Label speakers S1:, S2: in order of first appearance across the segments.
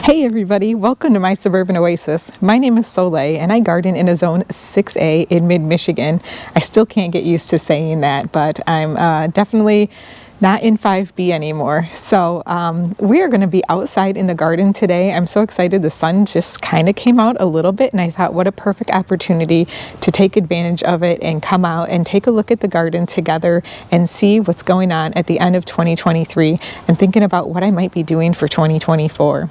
S1: Hey everybody, welcome to my Suburban Oasis. My name is Soleil and I garden in a zone 6A in mid-Michigan. I still can't get used to saying that, but I'm definitely not in 5B anymore. So we are going to be outside in the garden today. I'm so excited. The sun just kind of came out a little bit and I thought what a perfect opportunity to take advantage of it and come out and take a look at the garden together and see what's going on at the end of 2023 and thinking about what I might be doing for 2024.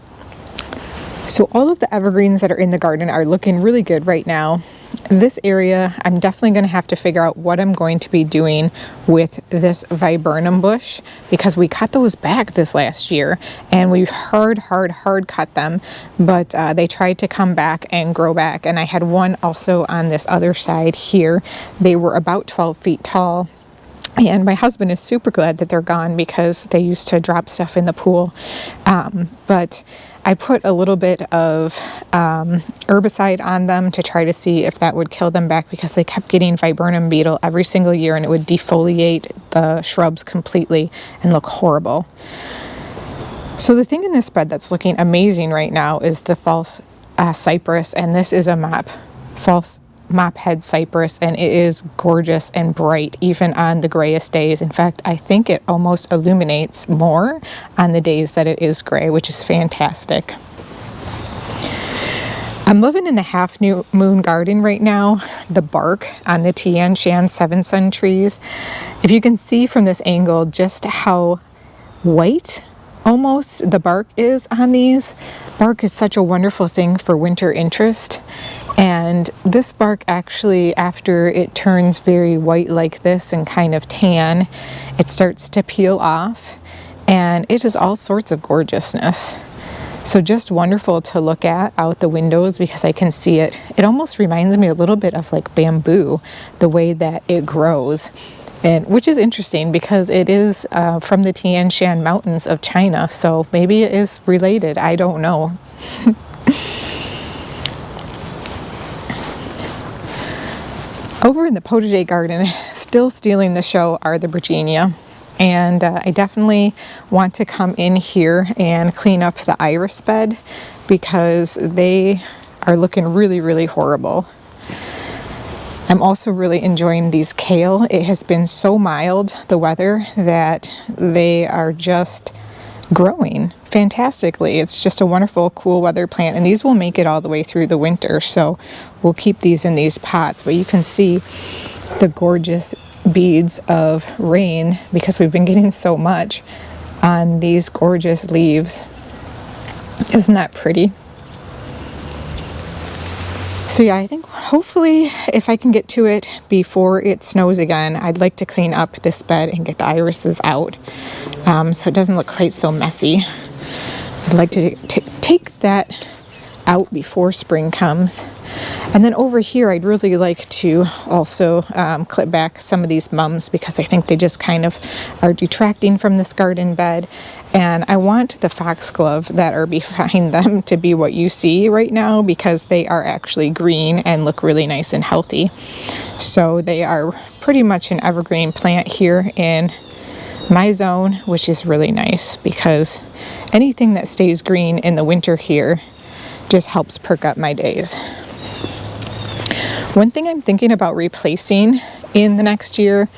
S1: So all of the evergreens that are in the garden are looking really good right now. This area, I'm definitely going to have to figure out what I'm going to be doing with this viburnum bush because we cut those back this last year and we hard cut them, but they tried to come back and grow back. And I had one also on this other side here. They were about 12 feet tall. And my husband is super glad that they're gone because they used to drop stuff in the pool. But I put a little bit of herbicide on them to try to see if that would kill them back because they kept getting viburnum beetle every single year and it would defoliate the shrubs completely and look horrible. So the thing in this bed that's looking amazing right now is the false cypress, and this is a false mop head cypress, and it is gorgeous and bright even on the grayest days. In fact, I think it almost illuminates more on the days that it is gray, which is fantastic. I'm living in the half new moon garden right now. The bark on the Tian Shan Seven Sun trees, if you can see from this angle just how white almost the bark is on these. Bark is such a wonderful thing for winter interest. And this bark actually, after it turns very white like this and kind of tan, it starts to peel off and it is all sorts of gorgeousness. So just wonderful to look at out the windows because I can see it. It almost reminds me a little bit of like bamboo, the way that it grows. And which is interesting because it is from the Tian Shan Mountains of China. So maybe it is related. I don't know. Over in the potager garden, still stealing the show are the Virginia. And I definitely want to come in here and clean up the iris bed because they are looking really horrible. I'm also really enjoying these kale. It has been so mild, the weather, that they are just growing fantastically. It's just a wonderful cool weather plant, and these will make it all the way through the winter, so we'll keep these in these pots. But you can see the gorgeous beads of rain because we've been getting so much on these gorgeous leaves. Isn't that pretty? So yeah, I think hopefully if I can get to it before it snows again, I'd like to clean up this bed and get the irises out so it doesn't look quite so messy. I'd like to take that out before spring comes. And then over here, I'd really like to also clip back some of these mums because I think they just kind of are detracting from this garden bed. And I want the foxglove that are behind them to be what you see right now because they are actually green and look really nice and healthy. So they are pretty much an evergreen plant here in my zone, which is really nice because anything that stays green in the winter here just helps perk up my days. One thing I'm thinking about replacing in the next year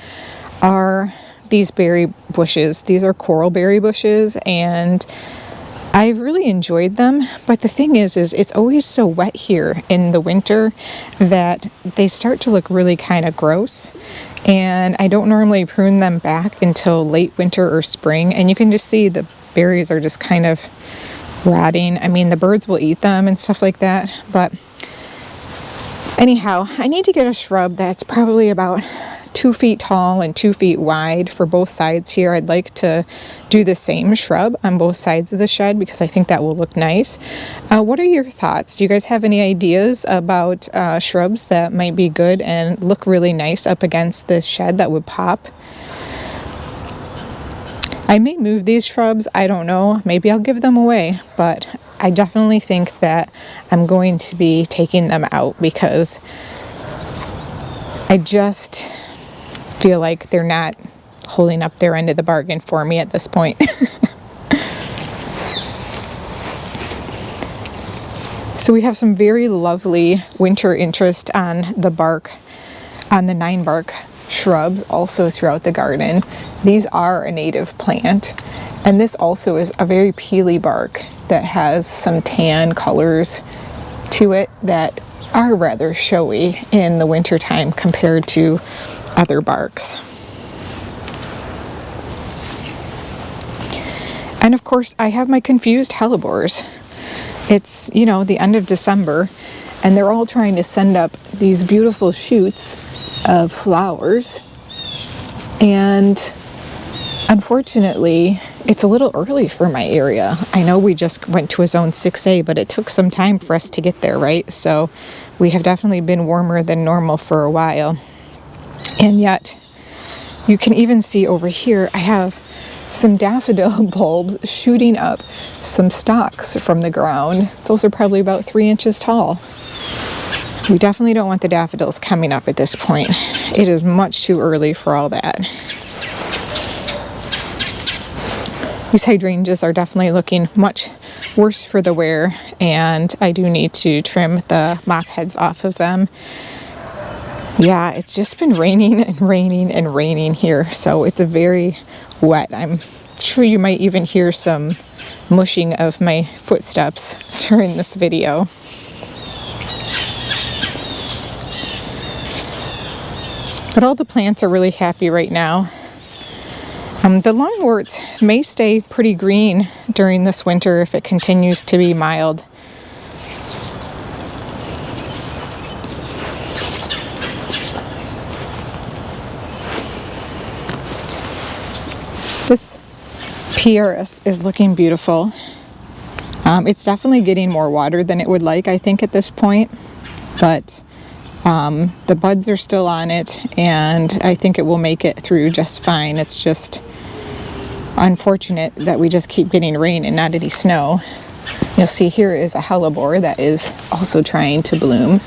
S1: are these berry bushes. These are coral berry bushes and I've really enjoyed them, but the thing is it's always so wet here in the winter that they start to look really kind of gross. And I don't normally prune them back until late winter or spring, and you can just see the berries are just kind of rotting. I mean, the birds will eat them and stuff like that, but anyhow, I need to get a shrub that's probably about 2 feet tall and 2 feet wide for both sides here. I'd like to do the same shrub on both sides of the shed because I think that will look nice. What are your thoughts? Do you guys have any ideas about shrubs that might be good and look really nice up against this shed that would pop? I may move these shrubs, I don't know. Maybe I'll give them away, but I definitely think that I'm going to be taking them out because I just feel like they're not holding up their end of the bargain for me at this point. So we have some very lovely winter interest on the bark, on the 9-bark shrubs also throughout the garden. These are a native plant, and this also is a very peely bark that has some tan colors to it that are rather showy in the wintertime compared to other barks. And of course, I have my confused hellebores. It's, you know, the end of December, and they're all trying to send up these beautiful shoots of flowers. And unfortunately, it's a little early for my area. I know we just went to a zone 6A, but it took some time for us to get there, right? So we have definitely been warmer than normal for a while. And yet, you can even see over here, I have some daffodil bulbs shooting up some stalks from the ground. Those are probably about 3 inches tall. We definitely don't want the daffodils coming up at this point. It is much too early for all that. These hydrangeas are definitely looking much worse for the wear, and I do need to trim the mop heads off of them. Yeah, it's just been raining and raining and raining here, so it's a very wet. I'm sure you might even hear some mushing of my footsteps during this video. But all the plants are really happy right now. The lungworts may stay pretty green during this winter if it continues to be mild. This PRS is looking beautiful. It's definitely getting more water than it would like, I think, at this point. But the buds are still on it, and I think it will make it through just fine. It's just unfortunate that we just keep getting rain and not any snow. You'll see here is a hellebore that is also trying to bloom.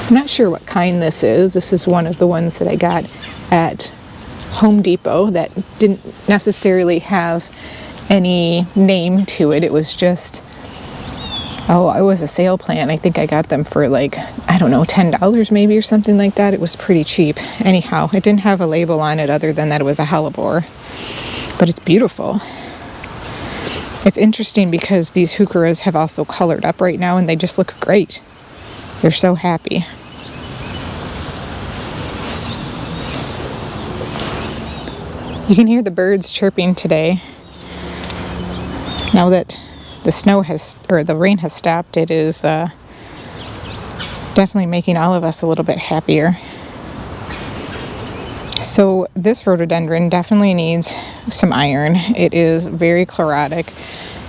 S1: I'm not sure what kind this is. This is one of the ones that I got at Home Depot that didn't necessarily have any name to it. It was just, it was a sale plan. I think I got them for like, I don't know, $10 maybe or something like that. It was pretty cheap. Anyhow, it didn't have a label on it other than that it was a hellebore. But it's beautiful. It's interesting because these heucheras have also colored up right now and they just look great. They're so happy. You can hear the birds chirping today. Now that the rain has stopped, it is definitely making all of us a little bit happier. So this rhododendron definitely needs some iron. It is very chlorotic.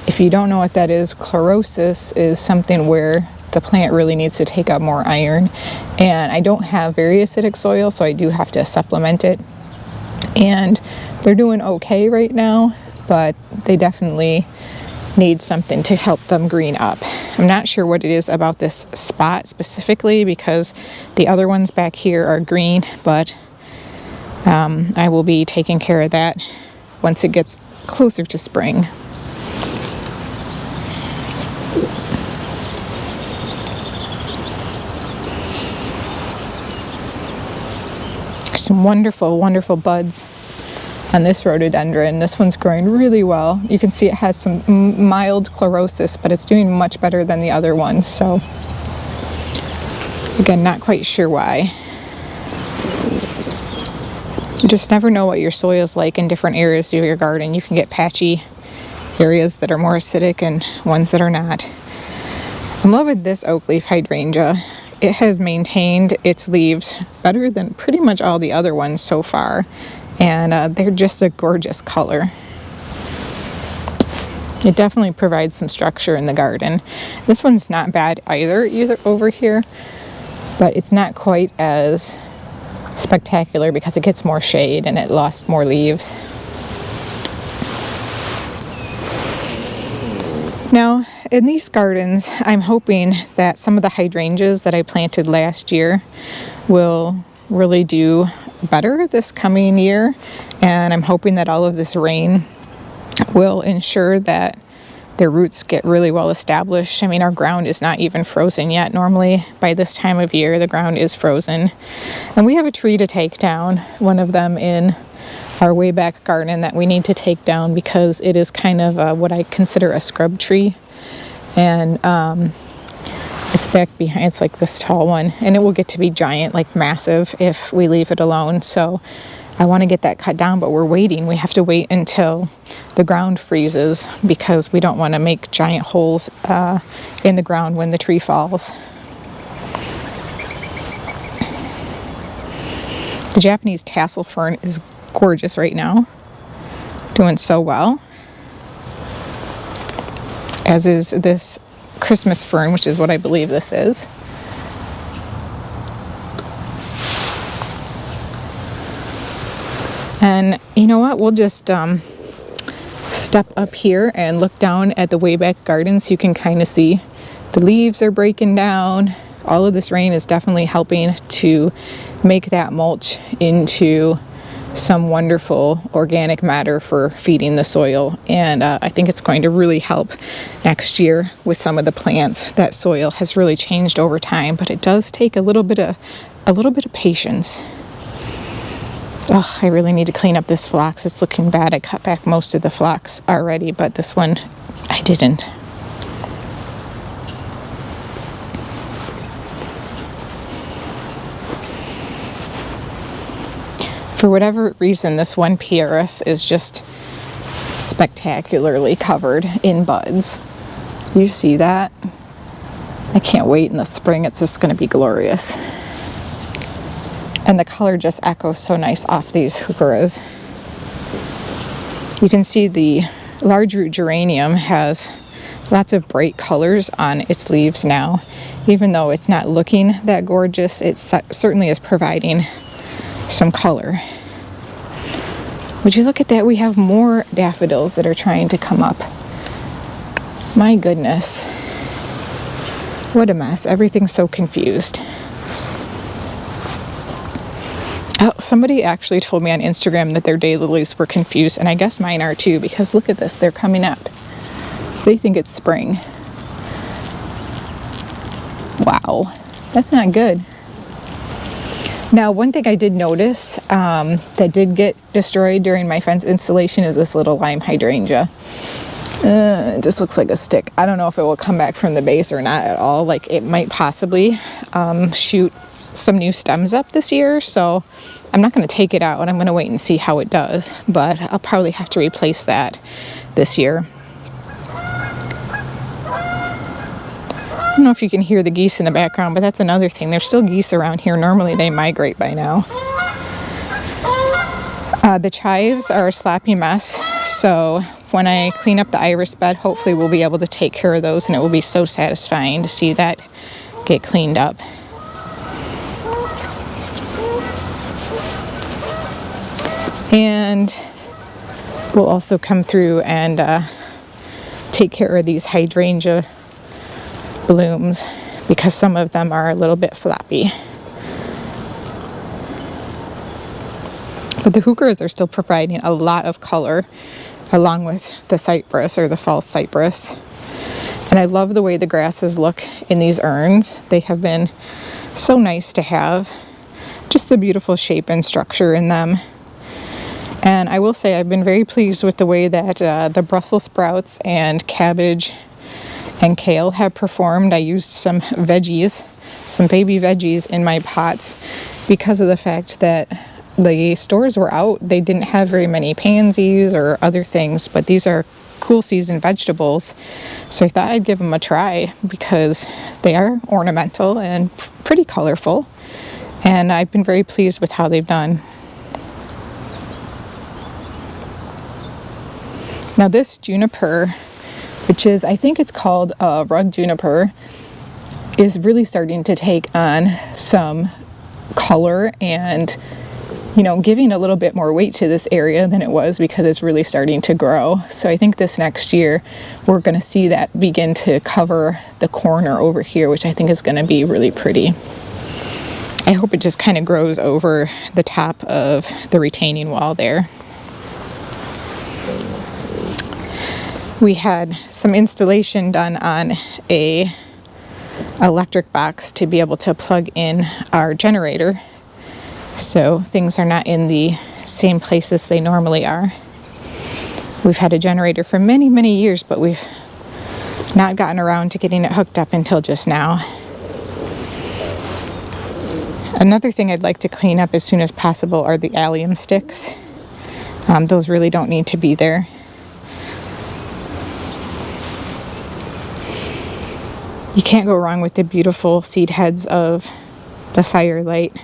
S1: If you don't know what that is, chlorosis is something where the plant really needs to take up more iron. And I don't have very acidic soil, so I do have to supplement it. And they're doing okay right now, but they definitely need something to help them green up. I'm not sure what it is about this spot specifically because the other ones back here are green, but I will be taking care of that once it gets closer to spring. Some wonderful, wonderful buds on this rhododendron. This one's growing really well. You can see it has some mild chlorosis, but it's doing much better than the other ones. So again, not quite sure why. You just never know what your soil is like in different areas of your garden. You can get patchy areas that are more acidic and ones that are not. I'm loving this oak leaf hydrangea. It has maintained its leaves better than pretty much all the other ones so far. And they're just a gorgeous color. It definitely provides some structure in the garden. This one's not bad either over here, but it's not quite as spectacular because it gets more shade and it lost more leaves. Now, in these gardens, I'm hoping that some of the hydrangeas that I planted last year will really do better this coming year, and I'm hoping that all of this rain will ensure that their roots get really well established. I mean, our ground is not even frozen yet. Normally by this time of year the ground is frozen. And we have a tree to take down, one of them in our way back garden that we need to take down because it is kind of what I consider a scrub tree. And it's back behind, it's like this tall one, and it will get to be giant, like massive, if we leave it alone. So I want to get that cut down, but we're waiting. We have to wait until the ground freezes because we don't want to make giant holes in the ground when the tree falls. The Japanese tassel fern is gorgeous right now, doing so well, as is this Christmas fern, which is what I believe this is. And you know what, we'll just step up here and look down at the way back garden so you can kind of see the leaves are breaking down. All of this rain is definitely helping to make that mulch into some wonderful organic matter for feeding the soil, and I think it's going to really help next year with some of the plants. That soil has really changed over time, but it does take a little bit of patience. Oh, I really need to clean up this phlox. It's looking bad. I cut back most of the phlox already, but this one I didn't. For whatever reason, this one PRS is just spectacularly covered in buds. You see that? I can't wait in the spring. It's just going to be glorious. And the color just echoes so nice off these heucheras. You can see the large root geranium has lots of bright colors on its leaves now. Even though it's not looking that gorgeous, it certainly is providing some color. Would you look at that? We have more daffodils that are trying to come up. My goodness. What a mess. Everything's so confused. Oh, somebody actually told me on Instagram that their daylilies were confused, and I guess mine are too, because look at this, they're coming up. They think it's spring. Wow, that's not good. Now, one thing I did notice that did get destroyed during my fence installation is this little lime hydrangea. It just looks like a stick. I don't know if it will come back from the base or not at all. Like, it might possibly shoot some new stems up this year, so I'm not going to take it out. I'm going to wait and see how it does, but I'll probably have to replace that this year. I don't know if you can hear the geese in the background, but that's another thing. There's still geese around here. Normally they migrate by now. The chives are a slappy mess, so when I clean up the iris bed, hopefully we'll be able to take care of those, and it will be so satisfying to see that get cleaned up. And we'll also come through and take care of these hydrangea blooms because some of them are a little bit floppy. But the heucheras are still providing a lot of color along with the cypress or the false cypress. And I love the way the grasses look in these urns. They have been so nice to have. Just the beautiful shape and structure in them. And I will say I've been very pleased with the way that the Brussels sprouts and cabbage and kale have performed. I used some veggies, some baby veggies in my pots because of the fact that the stores were out. They didn't have very many pansies or other things, but these are cool season vegetables. So I thought I'd give them a try because they are ornamental and pretty colorful. And I've been very pleased with how they've done. Now this juniper, which is, I think it's called rug juniper, is really starting to take on some color and, you know, giving a little bit more weight to this area than it was because it's really starting to grow. So I think this next year we're going to see that begin to cover the corner over here, which I think is going to be really pretty. I hope it just kind of grows over the top of the retaining wall there. we had some installation done on a electric box to be able to plug in our generator, so things are not in the same places they normally are. We've had a generator for many, many years, but we've not gotten around to getting it hooked up until just now. Another thing I'd like to clean up as soon as possible are the allium sticks. Those really don't need to be there. You can't go wrong with the beautiful seed heads of the firelight.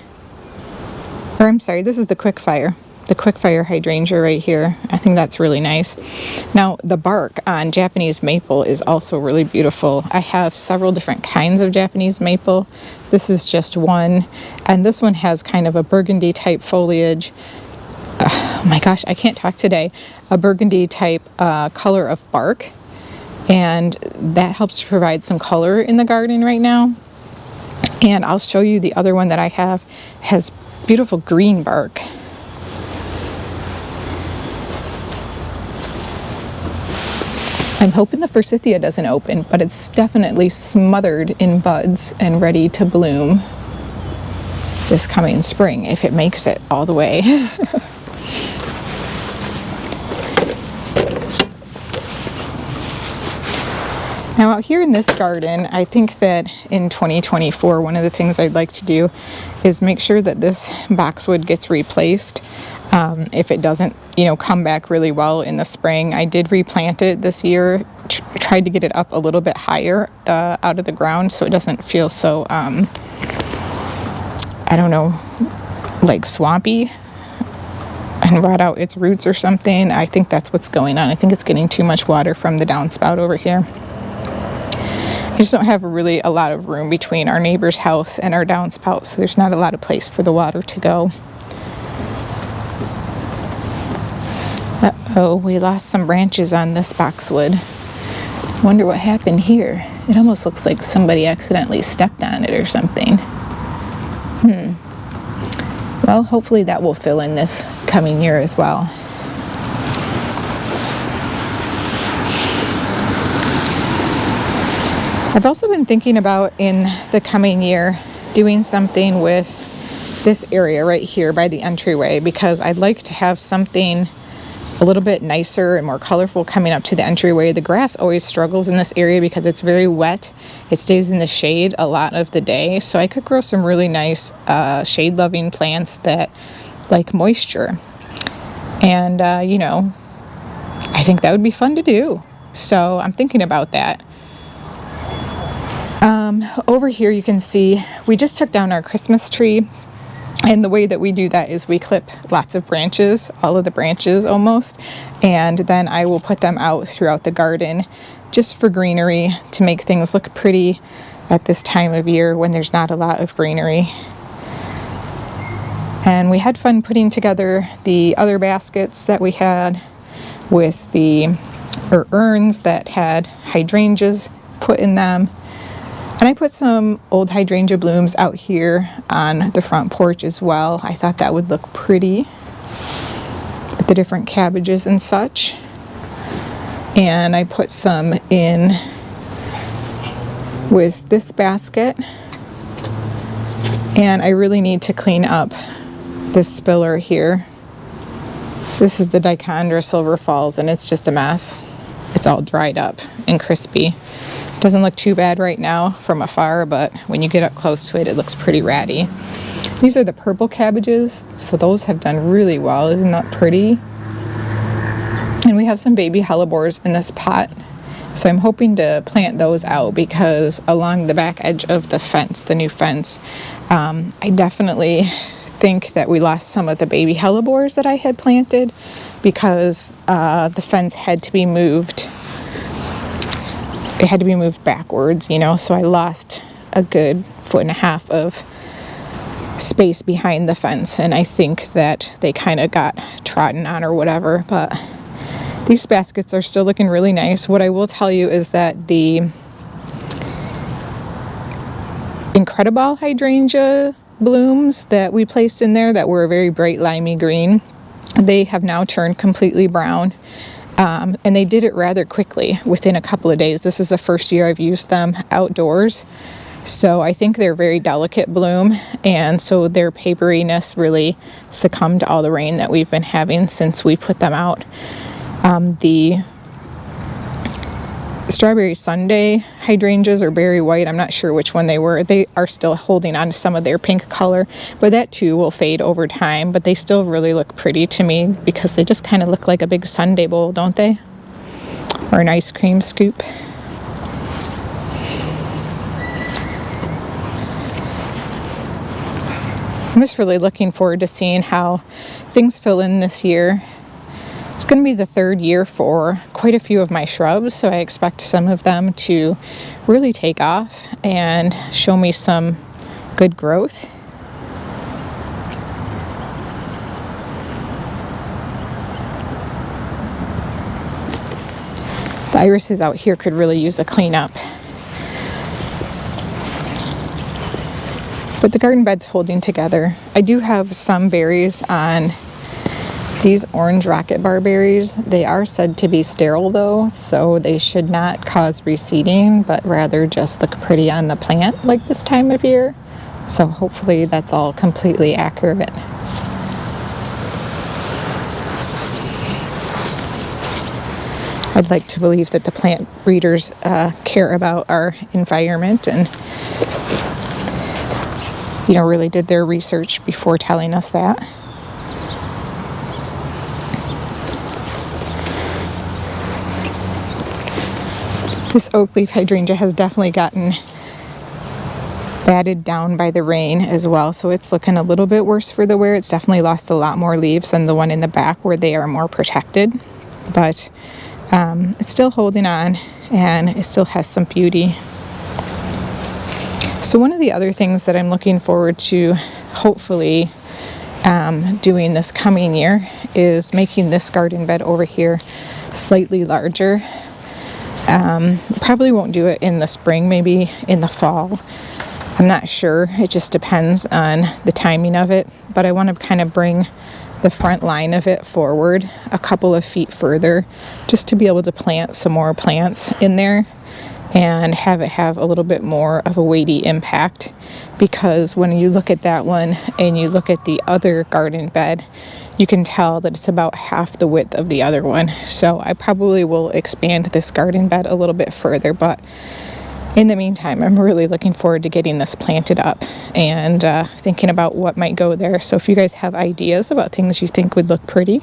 S1: Or I'm sorry, this is the quick fire. The quick fire hydrangea right here. I think that's really nice. Now, the bark on Japanese maple is also really beautiful. I have several different kinds of Japanese maple. This is just one, and this one has kind of a burgundy type foliage. Oh my gosh, I can't talk today. A burgundy type color of bark, and that helps to provide some color in the garden right now. And I'll show you the other one that I have. Has beautiful green bark. I'm hoping the forsythia doesn't open, but it's definitely smothered in buds and ready to bloom this coming spring if it makes it all the way. Now out here in this garden, I think that in 2024, one of the things I'd like to do is make sure that this boxwood gets replaced. If it doesn't, come back really well in the spring. I did replant it this year, tried to get it up a little bit higher out of the ground so it doesn't feel so, like swampy and rot out its roots or something. I think that's what's going on. I think it's getting too much water from the downspout over here. I just don't have really a lot of room between our neighbor's house and our downspout, so there's not a lot of place for the water to go. Uh-oh, we lost some branches on this boxwood. Wonder what happened here. It almost looks like somebody accidentally stepped on it or something. Well, hopefully that will fill in this coming year as well. I've also been thinking about in the coming year doing something with this area right here by the entryway, because I'd like to have something a little bit nicer and more colorful coming up to the entryway. The grass always struggles in this area because it's very wet. It stays in the shade a lot of the day, so I could grow some really nice shade-loving plants that like moisture. And I think that would be fun to do. So I'm thinking about that. Over here you can see we just took down our Christmas tree. And the way that we do that is we clip lots of branches, all of the branches almost, and then I will put them out throughout the garden just for greenery, to make things look pretty at this time of year when there's not a lot of greenery. And we had fun putting together the other baskets that we had with the urns that had hydrangeas put in them. And I put some old hydrangea blooms out here on the front porch as well. I thought that would look pretty with the different cabbages and such. And I put some in with this basket. And I really need to clean up this spiller here. This is the Dichondra Silver Falls, and it's just a mess. It's all dried up and crispy. Doesn't look too bad right now from afar, but when you get up close to it, it looks pretty ratty. These are the purple cabbages, so those have done really well. Isn't that pretty? And we have some baby hellebores in this pot, so I'm hoping to plant those out, because along the back edge of the fence, the new fence, I definitely think that we lost some of the baby hellebores that I had planted because the fence had to be moved. It had to be moved backwards, so I lost a good 1.5 feet of space behind the fence, and I think that they kind of got trodden on or whatever, but these baskets are still looking really nice. What I will tell you is that the Incredible hydrangea blooms that we placed in there that were a very bright limey green, they have now turned completely brown. And they did it rather quickly, within a couple of days. This is the first year I've used them outdoors. So I think they're very delicate bloom, and so their paperiness really succumbed to all the rain that we've been having since we put them out. The Strawberry Sundae hydrangeas, or Berry White, I'm not sure which one they were. They are still holding on to some of their pink color, but that too will fade over time. But they still really look pretty to me because they just kind of look like a big sundae bowl, don't they? Or an ice cream scoop. I'm just really looking forward to seeing how things fill in this year. It's going to be the third year for quite a few of my shrubs, so I expect some of them to really take off and show me some good growth. The irises out here could really use a cleanup. But the garden bed's holding together. I do have some berries on these orange rocket barberries. They are said to be sterile though, so they should not cause reseeding, but rather just look pretty on the plant like this time of year. So hopefully that's all completely accurate. I'd like to believe that the plant breeders care about our environment and really did their research before telling us that. This oak leaf hydrangea has definitely gotten batted down by the rain as well, so it's looking a little bit worse for the wear. It's definitely lost a lot more leaves than the one in the back where they are more protected, but it's still holding on and it still has some beauty. So one of the other things that I'm looking forward to hopefully doing this coming year is making this garden bed over here slightly larger. Probably won't do it in the spring, maybe in the fall. I'm not sure. It just depends on the timing of it, but I want to kind of bring the front line of it forward a couple of feet further just to be able to plant some more plants in there and have it have a little bit more of a weighty impact, because when you look at that one and you look at the other garden bed, you can tell that it's about half the width of the other one. So I probably will expand this garden bed a little bit further, but in the meantime, I'm really looking forward to getting this planted up and thinking about what might go there. So if you guys have ideas about things you think would look pretty,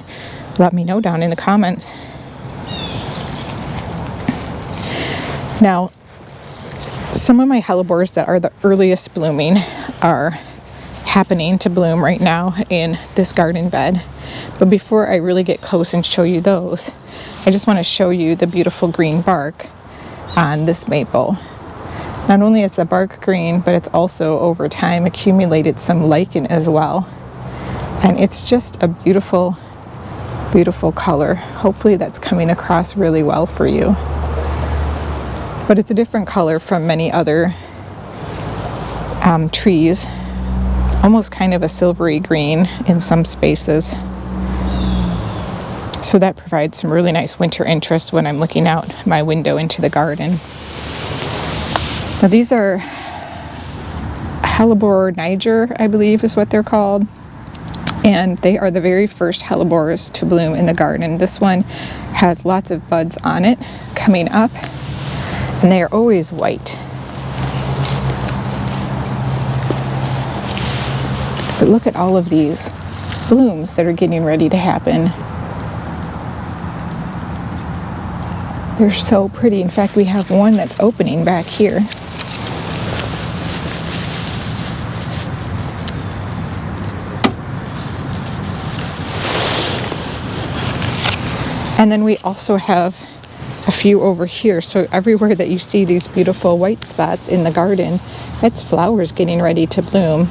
S1: let me know down in the comments. Now, some of my hellebores that are the earliest blooming are happening to bloom right now in this garden bed. But before I really get close and show you those, I just want to show you the beautiful green bark on this maple. Not only is the bark green, but it's also over time accumulated some lichen as well. And it's just a beautiful, beautiful color. Hopefully that's coming across really well for you. But it's a different color from many other trees. Almost kind of a silvery green in some spaces. So that provides some really nice winter interest when I'm looking out my window into the garden. Now these are hellebore Niger, I believe is what they're called. And they are the very first hellebores to bloom in the garden. This one has lots of buds on it coming up, and they are always white. But look at all of these blooms that are getting ready to happen. They're so pretty. In fact, we have one that's opening back here. And then we also have a few over here. So everywhere that you see these beautiful white spots in the garden, that's flowers getting ready to bloom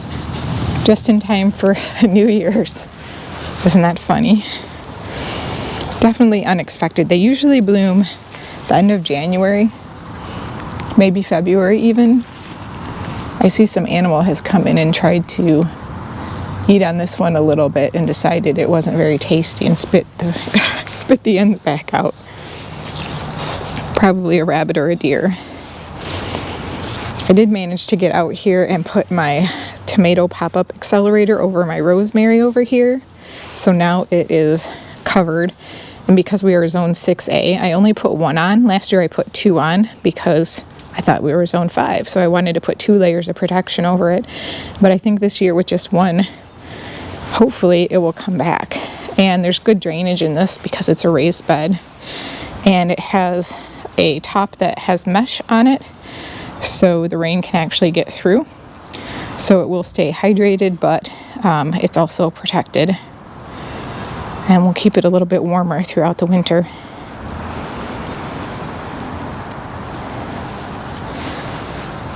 S1: just in time for New Year's. Isn't that funny? Definitely unexpected. They usually bloom the end of January, maybe February even. I see some animal has come in and tried to eat on this one a little bit and decided it wasn't very tasty and spit the ends back out. Probably a rabbit or a deer. I did manage to get out here and put my tomato pop-up accelerator over my rosemary over here. So now it is covered. And because we are zone 6A, I only put one on. Last year I put two on because I thought we were zone 5. So I wanted to put 2 layers of protection over it. But I think this year with just one, hopefully it will come back. And there's good drainage in this because it's a raised bed. And it has a top that has mesh on it, so the rain can actually get through. So it will stay hydrated, but it's also protected. And we'll keep it a little bit warmer throughout the winter.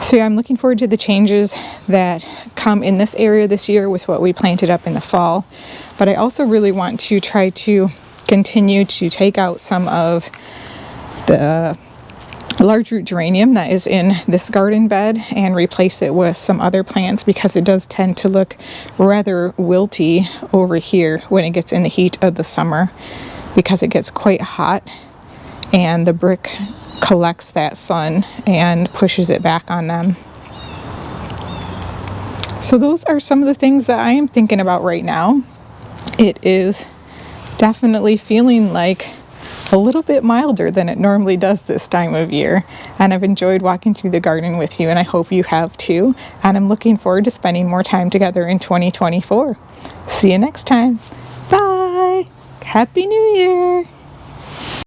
S1: So yeah, I'm looking forward to the changes that come in this area this year with what we planted up in the fall. But I also really want to try to continue to take out some of the large root geranium that is in this garden bed and replace it with some other plants, because it does tend to look rather wilty over here when it gets in the heat of the summer, because it gets quite hot and the brick collects that sun and pushes it back on them. So those are some of the things that I am thinking about right now. It is definitely feeling like a little bit milder than it normally does this time of year, and I've enjoyed walking through the garden with you, and I hope you have too, and I'm looking forward to spending more time together in 2024. See you next time. Bye. Happy New Year.